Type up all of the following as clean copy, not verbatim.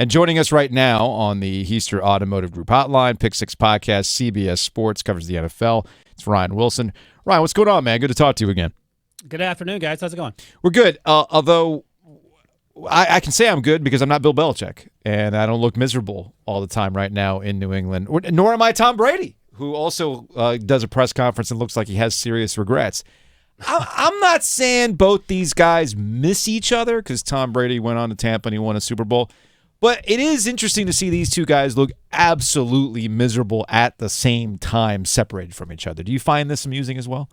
And joining us right now on the Heister Automotive Group hotline, Pick Six Podcast, CBS Sports, covers the NFL. It's Ryan Wilson. Ryan, what's going on, man? Good to talk to you again. Good afternoon, guys. How's it going? We're good, although I can say I'm good because I'm not Bill Belichick, and I don't look miserable all the time right now in New England, nor am I Tom Brady, who also does a press conference and looks like he has serious regrets. I'm not saying both these guys miss each other because Tom Brady went on to Tampa and he won a Super Bowl, but it is interesting to see these two guys look absolutely miserable at the same time, separated from each other. Do you find this amusing as well?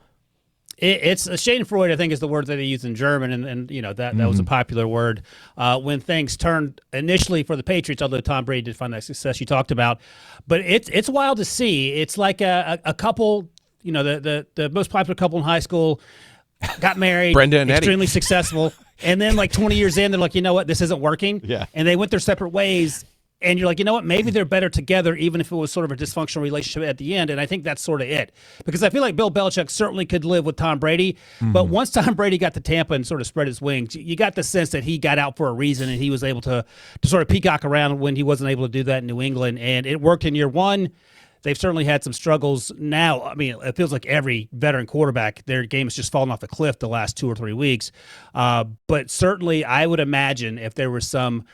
It's a Schadenfreude, I think, is the word that they use in German, and you know that was a popular word when things turned initially for the Patriots. Although Tom Brady did find that success you talked about, but it's wild to see. It's like a couple, you know, the most popular couple in high school got married, Brenda and extremely Eddie. successful, and then like 20 years in, they're like, you know what, this isn't working, Yeah, and they went their separate ways. And you're like, you know what, maybe they're better together, even if it was sort of a dysfunctional relationship at the end. And I think that's sort of it. Because I feel like Bill Belichick certainly could live with Tom Brady. But once Tom Brady got to Tampa and sort of spread his wings, you got the sense that he got out for a reason and he was able to sort of peacock around when he wasn't able to do that in New England. And it worked in year one. They've certainly had some struggles now. I mean, it feels like every veteran quarterback, their game has just fallen off the cliff the last 2 or 3 weeks. But certainly, I would imagine if there was some,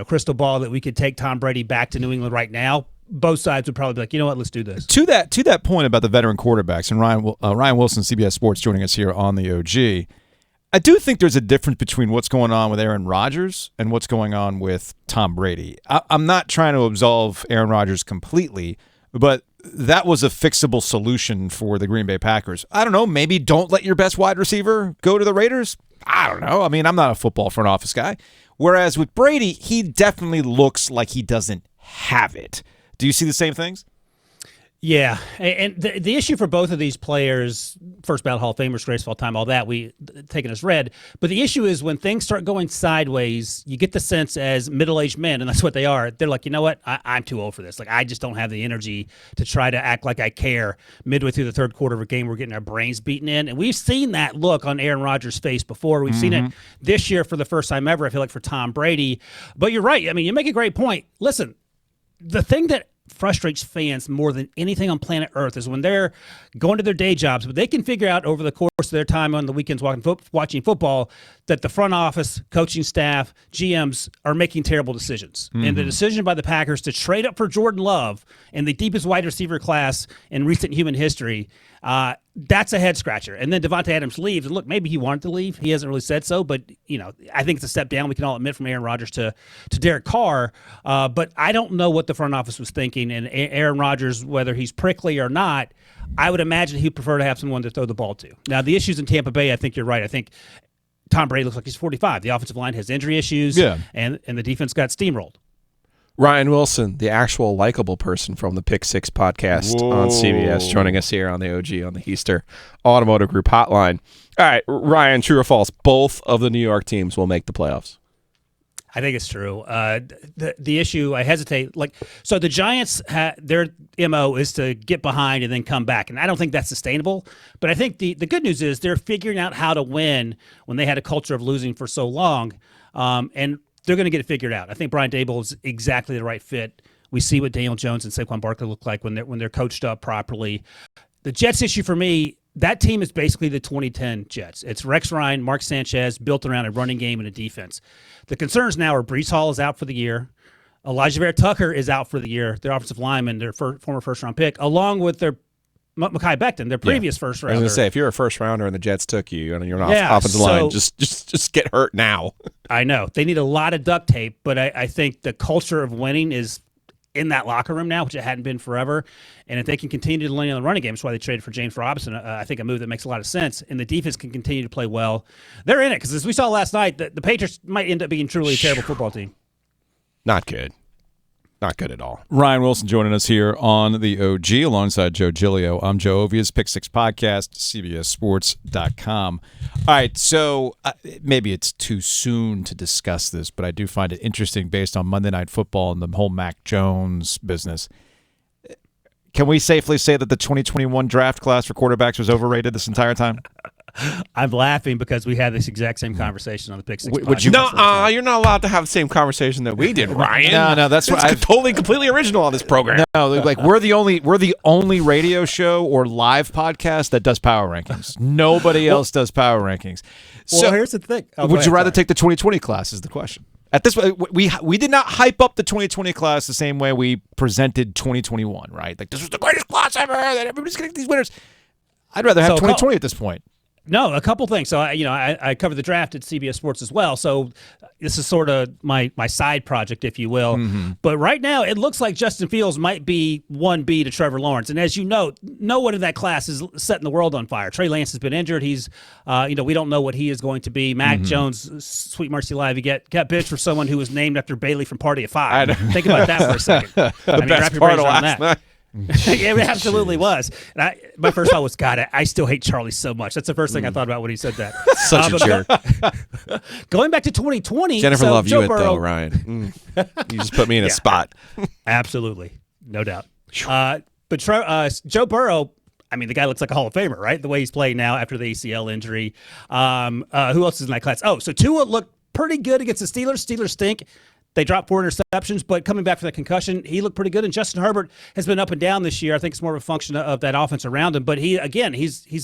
crystal ball that we could take Tom Brady back to New England right now, both sides would probably be like, you know what, let's do this. To that point about the veteran quarterbacks, and Ryan Wilson, CBS Sports, joining us here on the OG. I do think there's a difference between what's going on with Aaron Rodgers and what's going on with Tom Brady. I'm not trying to absolve Aaron Rodgers completely, but that was a fixable solution for the Green Bay Packers. I don't know, maybe don't let your best wide receiver go to the Raiders. I don't know. I mean, I'm not a football front office guy. Whereas with Brady, he definitely looks like he doesn't have it. Do you see the same things? Yeah, and the issue for both of these players, first ballot Hall of Famers, greatest of all time, all that, we taken as read. But the issue is when things start going sideways, you get the sense as middle-aged men, and that's what they are. They're like, you know what, I'm too old for this. Like, I just don't have the energy to try to act like I care. Midway through the third quarter of a game, we're getting our brains beaten in. And we've seen that look on Aaron Rodgers' face before. We've seen it this year for the first time ever, I feel like, for Tom Brady. But you're right. I mean, you make a great point. Listen, the thing that frustrates fans more than anything on planet Earth is when they're going to their day jobs, but they can figure out over the course of their time on the weekends watching football that the front office, coaching staff, GMs are making terrible decisions. And the decision by the Packers to trade up for Jordan Love in the deepest wide receiver class in recent human history, that's a head scratcher. And then Devontae Adams leaves. And look, maybe he wanted to leave. He hasn't really said so, but you know, I think it's a step down. We can all admit from Aaron Rodgers to Derek Carr. But I don't know what the front office was thinking. And Aaron Rodgers, whether he's prickly or not, I would imagine he'd prefer to have someone to throw the ball to. Now, the issues in Tampa Bay, I think you're right. I think Tom Brady looks like he's 45. The offensive line has injury issues, and the defense got steamrolled. Ryan Wilson, the actual likable person from the Pick Six Podcast on CBS, joining us here on the OG on the Heister Automotive Group hotline. All right, Ryan, true or false? Both of the New York teams will make the playoffs. I think it's true. The issue, I hesitate. So the Giants, their MO is to get behind and then come back, and I don't think that's sustainable. But I think the good news is they're figuring out how to win when they had a culture of losing for so long, and they're going to get it figured out. I think Brian Daboll is exactly the right fit. We see what Daniel Jones and Saquon Barkley look like when they're coached up properly. The Jets issue for me, that team is basically the 2010 Jets. It's Rex Ryan, Mark Sanchez, built around a running game and a defense. The concerns now are Breece Hall is out for the year. Elijah Vera Tucker is out for the year, their offensive lineman, their former first-round pick, along with their Mekhi Becton, their previous first rounder. I was going to say, if you're a first rounder and the Jets took you and you're an offensive line, just get hurt now. I know. They need a lot of duct tape, but I think the culture of winning is in that locker room now, which it hadn't been forever. And if they can continue to lean on the running game, that's why they traded for James Robinson. I think a move that makes a lot of sense. And the defense can continue to play well. They're in it, because as we saw last night, the Patriots might end up being truly a terrible football team. Not good. Not good at all. Ryan Wilson joining us here on the OG alongside Joe Giglio. I'm Joe Ovies, Pick Six Podcast, CBSSports.com. All right, so maybe it's too soon to discuss this, but I do find it interesting based on Monday Night Football and the whole Mac Jones business. Can we safely say that the 2021 draft class for quarterbacks was overrated this entire time? I'm laughing because we had this exact same conversation on the Pick Six. Would you- No, you're not allowed to have the same conversation that we did, Ryan. No, that's what It's totally completely original on this program. No, like we're the only radio show or live podcast that does power rankings. Nobody else does power rankings. So, Well, here's the thing. Oh, go would you ahead, rather sorry. take the 2020 class? Is the question. At this we did not hype up the 2020 class the same way we presented 2021, right? Like this was the greatest class ever. That everybody's getting these winners. I'd rather have So, 2020 at this point. No, a couple things. So, I covered the draft at CBS Sports as well. So this is sort of my side project, if you will. Mm-hmm. But right now, it looks like Justin Fields might be 1B to Trevor Lawrence. And as you know, no one in that class is setting the world on fire. Trey Lance has been injured. He's, we don't know what he is going to be. Mac Mm-hmm. Jones, sweet mercy live, he got bitched for someone who was named after Bailey from Party of Five. Think about that for a second. The best part of last night. Yeah, it absolutely was. And my first thought was, God, I still hate Charlie so much. That's the first thing I thought about when he said that. Such a jerk. Going back to 2020, Jennifer so loved Joe you, Burrow, though, Ryan. You just put me in a spot. Absolutely, no doubt. But Joe Burrow, I mean, the guy looks like a Hall of Famer, right? The way he's playing now after the ACL injury. Who else is in that class? Oh, so Tua looked pretty good against the Steelers. Steelers stink. They dropped 4 interceptions, but coming back from that concussion, he looked pretty good. And Justin Herbert has been up and down this year. I think it's more of a function of that offense around him. But he's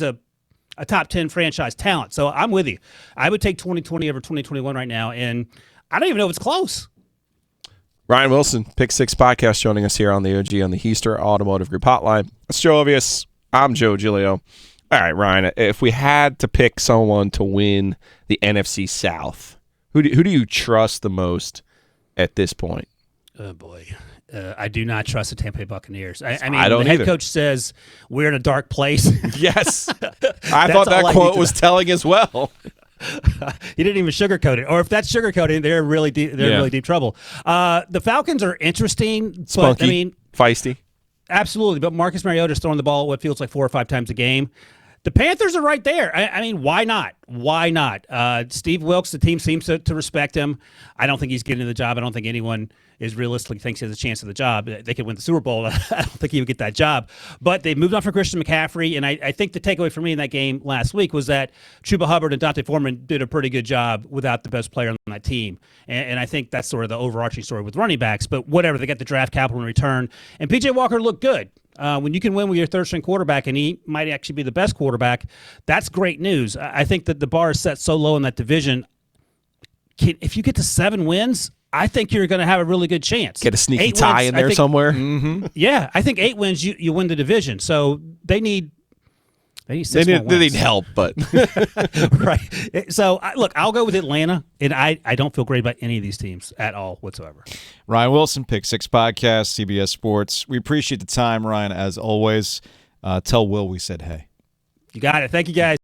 a top 10 franchise talent. So I'm with you. I would take 2020 over 2021 right now, and I don't even know if it's close. Ryan Wilson, Pick Six Podcast, joining us here on the OG on the Heister Automotive Group Hotline. It's Joe Ovies. I'm Joe Giglio. All right, Ryan, if we had to pick someone to win the NFC South, who do you trust the most at this point? Oh, boy. I do not trust the Tampa Bay Buccaneers. I mean, I don't the head either. coach says we're in a dark place. Yes. I thought that all I quote need to was know. telling as well. He didn't even sugarcoat it. Or if that's sugarcoating, they're in really deep trouble. The Falcons are interesting, Spunky, but I mean, feisty. absolutely. But Marcus Mariota's throwing the ball what feels like 4 or 5 times a game. The Panthers are right there. I mean, why not? Why not? Steve Wilkes, the team seems to respect him. I don't think he's getting the job. I don't think anyone is realistically thinks he has a chance of the job. They could win the Super Bowl. I don't think he would get that job. But they've moved on from Christian McCaffrey, and I think the takeaway for me in that game last week was that Chuba Hubbard and Dante Foreman did a pretty good job without the best player on that team. And I think that's sort of the overarching story with running backs. But whatever, they got the draft capital in return. And P.J. Walker looked good. When you can win with your third-string quarterback, and he might actually be the best quarterback, that's great news. I think that the bar is set so low in that division. If you get to 7 wins, I think you're going to have a really good chance. Get a sneaky 8 tie wins, in there I think, somewhere. Yeah, I think 8 wins, you win the division. So they need 6 They more need wins. help, but Right. So, look, I'll go with Atlanta, and I don't feel great about any of these teams at all whatsoever. Ryan Wilson, Pick Six Podcast, CBS Sports. We appreciate the time, Ryan, as always. Tell Will we said hey. You got it. Thank you, guys.